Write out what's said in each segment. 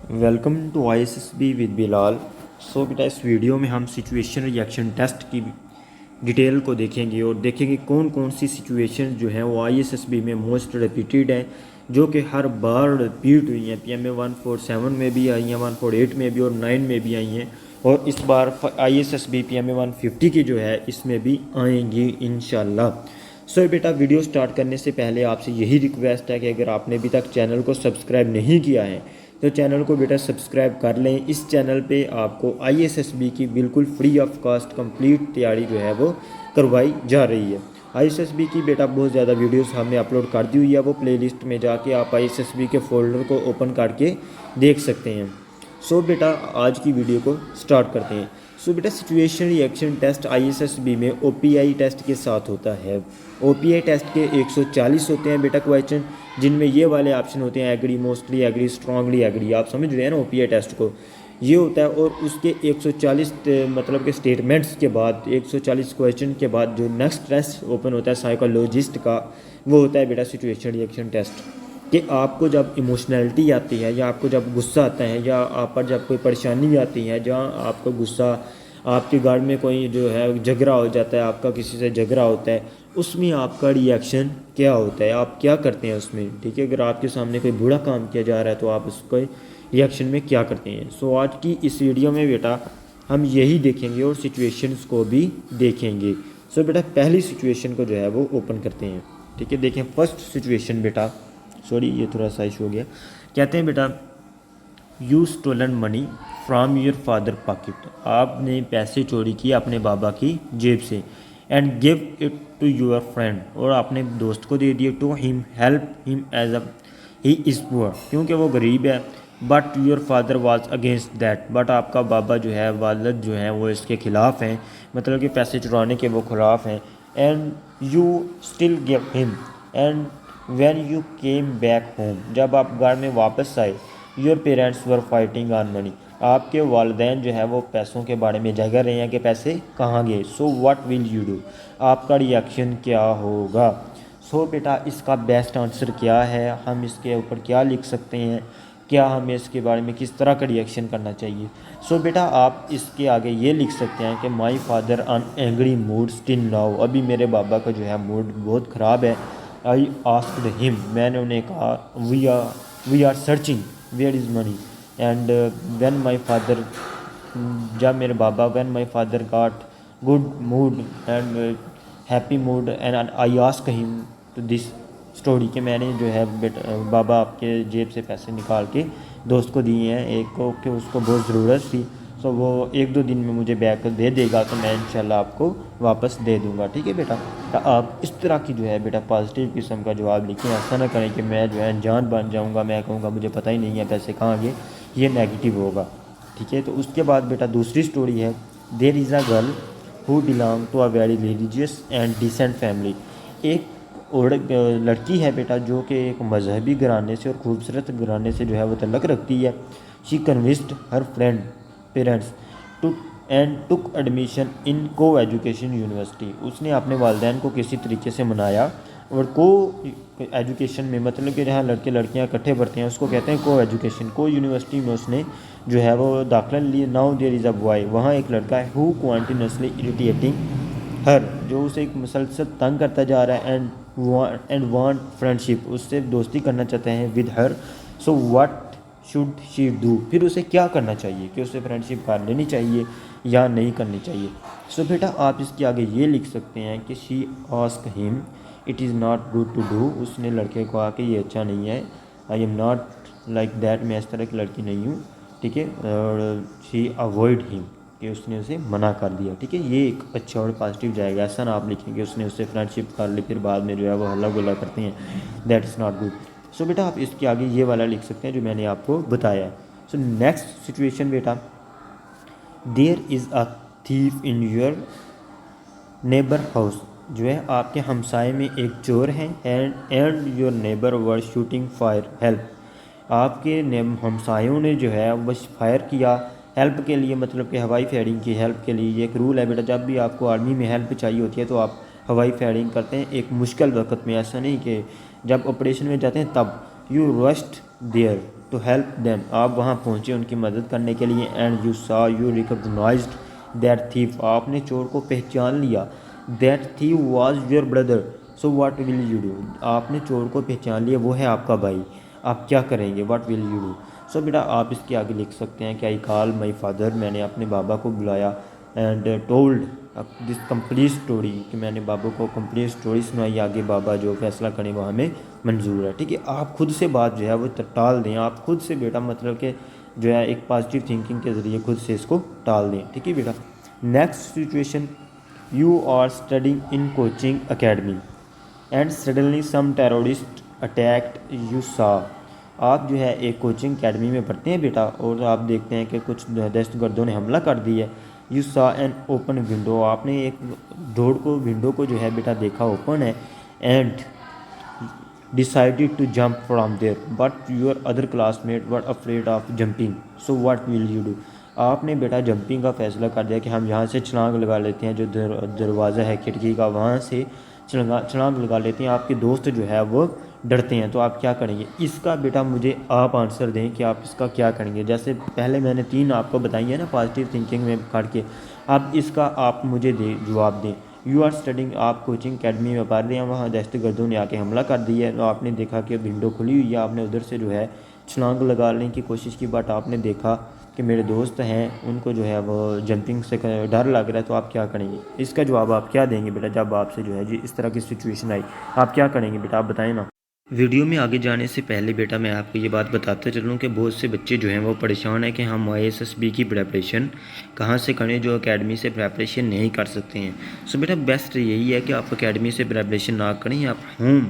Welcome to ISSB with Bilal. So बेटा इस video में हम सिचुएशन रिएक्शन टेस्ट की डिटेल को देखेंगे और देखेंगे कौन कौन सी सिचुएशन जो है वो आईएसएसबी में मोस्ट रिपीटेड है, जो कि हर बार रिपीट हुई हैं। पीएमए 147 में भी आई हैं, 148 में भी और 9 में भी आई हैं, और इस बार आईएसएसबी पीएमए 150 की जो है इसमें भी आएंगी इंशाल्लाह। सो बेटा वीडियो स्टार्ट करने से पहले आपसे यही रिक्वेस्ट है कि अगर आपने अभी तक चैनल को सब्सक्राइब नहीं किया है तो चैनल को बेटा सब्सक्राइब कर लें। इस चैनल पे आपको आईएसएसबी की बिल्कुल फ्री ऑफ कॉस्ट कंप्लीट तैयारी जो है वो करवाई जा रही है। आईएसएसबी की बेटा बहुत ज़्यादा वीडियोस हमने अपलोड कर दी हुई है, वो प्लेलिस्ट में जाके आप आईएसएसबी के फोल्डर को ओपन करके देख सकते हैं। सो बेटा आज की वीडियो को स्टार्ट करते हैं। सो बेटा सिचुएशन रिएक्शन टेस्ट आईएसएसबी में ओपीआई टेस्ट के साथ होता है। ओपीआई टेस्ट के 140 होते हैं बेटा क्वेश्चन, जिनमें ये वाले ऑप्शन होते हैं agree, mostly agree, strongly agree. आप समझ रहे हैं ना ओपीआई टेस्ट को, ये होता है। और उसके 140 मतलब के स्टेटमेंट्स के बाद 140 क्वेश्चन के बाद जो नेक्स्ट टेस्ट ओपन होता है साइकोलॉजिस्ट का, वो होता है बेटा सिचुएशन रिएक्शन टेस्ट। कि आपको जब इमोशनैलिटी आती है या आपको जब गुस्सा आता है या आप पर जब कोई परेशानी आती है, जहाँ आपको गुस्सा, आपके घर में कोई जो है झगड़ा हो जाता है, आपका किसी से झगड़ा होता है, उसमें आपका रिएक्शन क्या होता है, आप क्या करते हैं उसमें। ठीक है, अगर आपके सामने कोई बुरा काम किया जा रहा है तो आप उसको रिएक्शन में क्या करते हैं। सो आज की इस वीडियो में बेटा हम यही देखेंगे और सिचुएशंस को भी देखेंगे। सो बेटा पहली सिचुएशन को जो है वो ओपन करते हैं। ठीक है, देखें फर्स्ट सिचुएशन बेटा, सॉरी ये थोड़ा सा इशू हो गया। कहते हैं बेटा you stolen money from your father pocket, आपने पैसे चोरी किए अपने बाबा की जेब से, and give it to your friend, और आपने दोस्त को दे दिए। To him help him as a he is poor, क्योंकि वो गरीब है। But your father was against that, but आपका बाबा जो है, वालिद जो है वो इसके ख़िलाफ़ हैं, मतलब कि पैसे चुराने के वो ख़िलाफ़ हैं। And you still give him, and when you came back home, जब आप घर में वापस आए, your parents were fighting on money, आपके वालदैन जो है वो पैसों के बारे में झगड़ रहे हैं कि पैसे कहाँ गए। सो व्हाट विल यू डू, आपका रिएक्शन क्या होगा। सो बेटा इसका बेस्ट आंसर क्या है, हम इसके ऊपर क्या लिख सकते हैं, क्या हमें इसके बारे में किस तरह का रिएक्शन करना चाहिए। सो बेटा आप इसके आगे ये लिख सकते हैं कि my father on angry mood still now, अभी मेरे बाबा का जो है मूड बहुत ख़राब है। आई आस्क्ड हिम, मैंने उन्हें कहा, we are searching where is money, and when my father, जब मेरे बाबा, when my father got good mood and happy mood, and I ask him to this story, कि मैंने जो है बेटा बाबा आपके जेब से पैसे निकाल के दोस्त को दिए हैं, एक को कि उसको बहुत ज़रूरत थी। सो वो 1-2 दिन में मुझे बैग दे देगा तो मैं इंशाल्लाह आपको वापस दे दूंगा। ठीक है बेटा, तो आप इस तरह की जो है बेटा पॉजिटिव किस्म का जवाब लिखें। ऐसा ना करें कि मैं जो है जान बन जाऊंगा, मैं कहूँगा मुझे पता ही नहीं है पैसे कहाँ गए, ये नेगेटिव होगा। ठीक है, तो उसके बाद बेटा दूसरी स्टोरी है, there is a girl who belong to a very religious and decent family, एक और लड़की है बेटा जो कि एक मजहबी घराने से और खूबसूरत घराने से जो है वो तल्लक रखती है। She convinced her friend parents to and took admission in coeducation university, उसने अपने वालिदैन को किसी तरीके से मनाया और को एजुकेशन में, मतलब कि जहाँ लड़के लड़कियाँ इकट्ठे पढ़ते हैं उसको कहते हैं को एजुकेशन, को यूनिवर्सिटी में उसने जो है वो दाखिला लिया। Now there is a boy, वहाँ एक लड़का है, हु कॉन्टिन्यूसली इरिटेटिंग हर, जो उसे एक मुसलसल तंग करता जा रहा है, एंड वांट फ्रेंडशिप, उससे दोस्ती करना चाहते हैं with her. So what should she do, फिर उसे क्या करना चाहिए, कि उसे फ्रेंडशिप कर लेनी चाहिए या नहीं करनी चाहिए। सो बेटा आप इसके आगे ये लिख सकते हैं कि she ask him it is not good to do, उसने लड़के को आके ये अच्छा नहीं है, I am not like that, मैं इस तरह की लड़की नहीं हूँ। ठीक है, और शी अवॉइड हिम, कि उसने उसे मना कर दिया। ठीक है, ये एक अच्छा और पॉजिटिव जाएगा। ऐसा ना आप लिखेंगे उसने उससे फ्रेंडशिप कर ली फिर बाद में जो है वो हल्ला गुल्ला करते हैं, दैट इज़ नॉट गुड। सो बेटा आप इसके आगे ये वाला लिख सकते हैं जो मैंने आपको बताया है। सो नेक्स्ट सिचुएशन बेटा, there is a thief in your neighbour house, जो है आपके हमसाए में एक चोर है, and your neighbour were shooting fire help, आपके हमसायों ने जो है बस फायर किया हेल्प के लिए, मतलब कि हवाई फायरिंग की हेल्प के लिए। ये एक रूल है बेटा, जब भी आपको आर्मी में हेल्प चाहिए होती है तो आप हवाई फायरिंग करते हैं एक मुश्किल वक्त में, ऐसा नहीं कि जब ऑपरेशन में जाते हैं तब। You rushed there, to help them, आप वहाँ पहुँचे उनकी मदद करने के लिए। And you saw you recognised that thief, आपने चोर को पहचान लिया। That thief was your brother, so what will you do, आपने चोर को पहचान लिया, वो है आपका भाई, आप क्या करेंगे, व्हाट विल यू डू। सो बेटा आप इसके आगे लिख सकते हैं कि आई कॉल माई फादर, मैंने अपने बाबा को बुलाया। And told this complete story, कि मैंने बाबा को कंप्लीट स्टोरी सुनाई, आगे बाबा जो फैसला करें वो हमें मंजूर है। ठीक है, आप खुद से बात जो है वो टाल दें, आप खुद से बेटा मतलब कि जो है एक पॉजिटिव थिंकिंग के ज़रिए खुद से इसको टाल दें। ठीक है बेटा। Next situation, you are studying in coaching academy and suddenly some terrorist attacked you saw, आप जो है एक कोचिंग अकेडमी में पढ़ते हैं बेटा, और आप देखते हैं कि कुछ दहशतगर्दों ने हमला कर दिया है। यू सा एन ओपन विंडो, आपने एक डोर को विंडो को जो है बेटा देखा ओपन है। And decided to jump from there but your other classmate were afraid of jumping, so what will you do, आपने बेटा जंपिंग का फैसला कर दिया कि हम यहाँ से छलांग लगा लेते हैं, जो दरवाज़ा है खिड़की का वहाँ से छलांग लगा लेते हैं। आपके दोस्त जो है वो डरते हैं, तो आप क्या करेंगे, इसका बेटा मुझे आप आंसर दें कि आप इसका क्या करेंगे। जैसे पहले मैंने 3 आपको बताई है ना पॉजिटिव थिंकिंग में काट के, अब इसका आप मुझे जवाब दें। यू आर स्टडिंग, आप कोचिंग अकेडमी में पढ़ रहे हैं, वहाँ दहशतगर्दों ने आके हमला कर दिया है, तो आपने देखा कि विंडो खुली हुई है, आपने उधर से जो है छलांग लगाने की कोशिश की, बट आपने देखा कि मेरे दोस्त हैं उनको जो है वो जंपिंग से डर लग रहा है, तो आप क्या करेंगे, इसका जवाब आप क्या देंगे बेटा जब आपसे जो है जी इस तरह की सिचुएशन आई, आप क्या करेंगे बेटा, आप बताएं ना। वीडियो में आगे जाने से पहले बेटा मैं आपको ये बात बताता चलूँ कि बहुत से बच्चे जो हैं वो परेशान हैं कि हम ISSB की प्रेपरेशन कहाँ से करें, जो एकेडमी से प्रेपरेशन नहीं कर सकते हैं। सो बेटा बेस्ट यही है कि आप एकेडमी से प्रेपरेशन ना करें, आप होम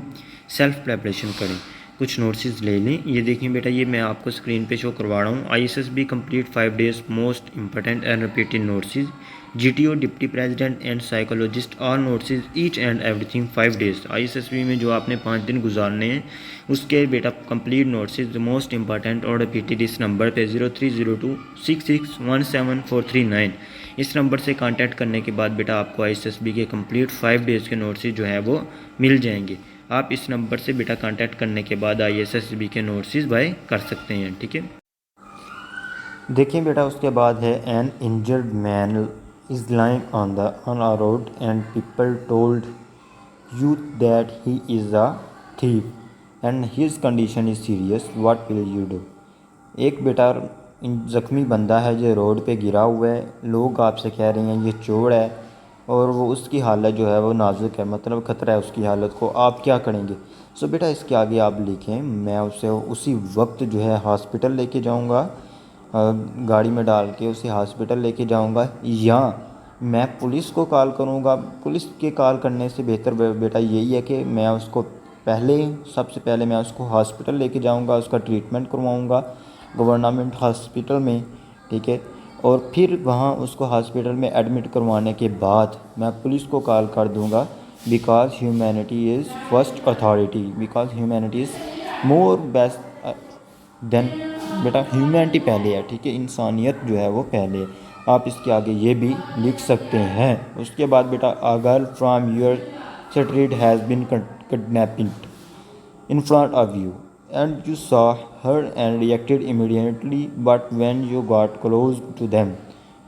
सेल्फ प्रेपरेशन करें। कुछ नोट्स ले लें, ये देखिए बेटा, ये मैं आपको स्क्रीन पे शो करवा रहा हूँ। ISSB complete 5 days most important and repeated notes, GTO deputy president and psychologist are notes each and everything 5 days. ISSB में जो आपने 5 दिन गुजारने हैं उसके बेटा complete notes the most important और रिपीटेड इस नंबर पे 0302661743 इस नंबर से कांटेक्ट करने के बाद बेटा आपको ISSB के कंप्लीट 5 डेज़ के नोट्स जो है वो मिल जाएंगे। आप इस नंबर से बेटा कांटेक्ट करने के बाद ISSB के नोट्स बाय कर सकते हैं। ठीक है, देखिए बेटा उसके बाद है N injured man is lying on a road and people told you that he is a thief and his condition is serious, what will you do। एक बेटा ज़ख्मी बंदा है जो रोड पे गिरा हुआ है, लोग आपसे कह रहे हैं ये चोर है और वो उसकी हालत जो है वो नाजुक है, मतलब ख़तरा है उसकी हालत को, आप क्या करेंगे। सो बेटा इसके आगे आप लिखें, मैं उसे उसी वक्त जो है हॉस्पिटल लेके जाऊंगा, गाड़ी में डाल के उसे हॉस्पिटल लेके जाऊंगा, या मैं पुलिस को कॉल करूंगा। पुलिस के कॉल करने से बेहतर बेटा यही है कि मैं उसको सबसे पहले मैं उसको हॉस्पिटल लेके जाऊंगा, उसका ट्रीटमेंट करवाऊंगा गवर्नमेंट हॉस्पिटल में। ठीक है, और फिर वहाँ उसको हॉस्पिटल में एडमिट करवाने के बाद मैं पुलिस को कॉल कर दूंगा, because humanity is first authority, because humanity is more best than, बेटा ह्यूमैनिटी पहले है। ठीक है, इंसानियत जो है वो पहले है, आप इसके आगे ये भी लिख सकते हैं। उसके बाद बेटा a girl from your street has been kidnapping in front of you and you saw her and reacted immediately, but when you got close to them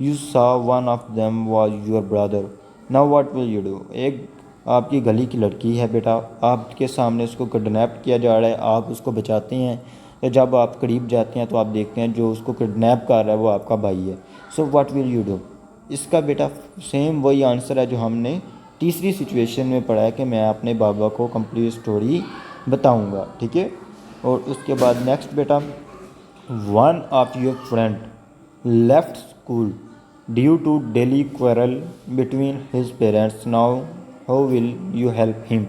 you saw one of them was your brother, now what will you do. एक आपकी गली की लड़की है बेटा, आपके सामने उसको किडनैप किया जा रहा है, आप उसको बचाते हैं, तो जब आप करीब जाते हैं तो आप देखते हैं जो उसको किडनैप कर रहा है वो आपका भाई है। सो व्हाट विल यू डू, इसका बेटा सेम वही आंसर है जो हमने तीसरी सिचुएशन में पढ़ा है कि मैं अपने बाबा को कंप्लीट स्टोरी बताऊंगा। ठीक है, और उसके बाद नेक्स्ट बेटा, one of your friend left school due to daily quarrel between his parents, now how will you help him.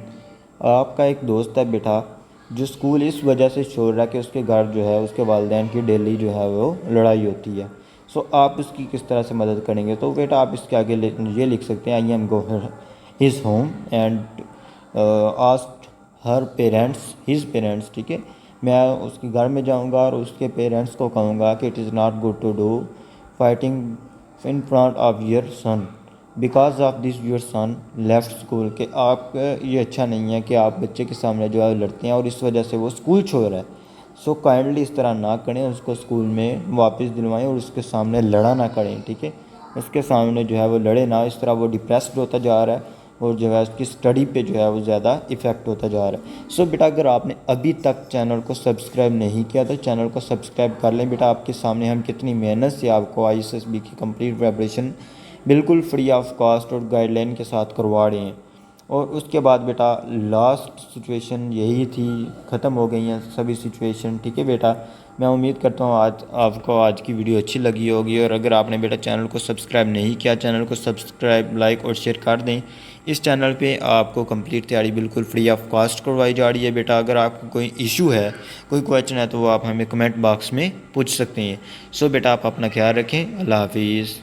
आपका एक दोस्त है बेटा जो स्कूल इस वजह से छोड़ रहा है कि उसके घर जो है उसके वालिदैन की डेली जो है वो लड़ाई होती है। सो आप उसकी किस तरह से मदद करेंगे, तो बेटा आप इसके आगे ये लिख सकते हैं, I am go his home and asked her parents his parents. ठीक है, मैं उसके घर में जाऊंगा और उसके पेरेंट्स को कहूँगा कि it is not good to do fighting in front of your son, because of this your son left school, के आप ये अच्छा नहीं है कि आप बच्चे के सामने जो है लड़ते हैं और इस वजह से वो स्कूल छोड़ रहा है। सो काइंडली इस तरह ना करें, उसको स्कूल में वापस दिलवाएं और उसके सामने लड़ा ना करें, ठीक है। उसके सामने जो है वो लड़े ना, इस तरह वो डिप्रेस्ड होता जा रहा है और जो है उसकी स्टडी पे जो है वो ज़्यादा इफ़ेक्ट होता जा रहा है। सो बेटा अगर आपने अभी तक चैनल को सब्सक्राइब नहीं किया तो चैनल को सब्सक्राइब कर लें बेटा। आपके सामने हम कितनी मेहनत से आपको ISSB की कंप्लीट प्रिपरेशन बिल्कुल फ्री ऑफ कॉस्ट और गाइडलाइन के साथ करवा रहे हैं। और उसके बाद बेटा लास्ट सिचुएशन यही थी, ख़त्म हो गई हैं सभी सिचुएशन, ठीक है बेटा। मैं उम्मीद करता हूँ आज आपको आज की वीडियो अच्छी लगी होगी। और अगर आपने बेटा चैनल को सब्सक्राइब नहीं किया, चैनल को सब्सक्राइब, लाइक और शेयर कर दें। इस चैनल पे आपको कंप्लीट तैयारी बिल्कुल फ्री ऑफ कॉस्ट करवाई जा रही है बेटा। अगर आपको कोई इशू है, कोई क्वेश्चन है तो वो आप हमें कमेंट बॉक्स में पूछ सकते हैं। सो बेटा आप अपना ख्याल रखें। अल्लाह हाफिज़।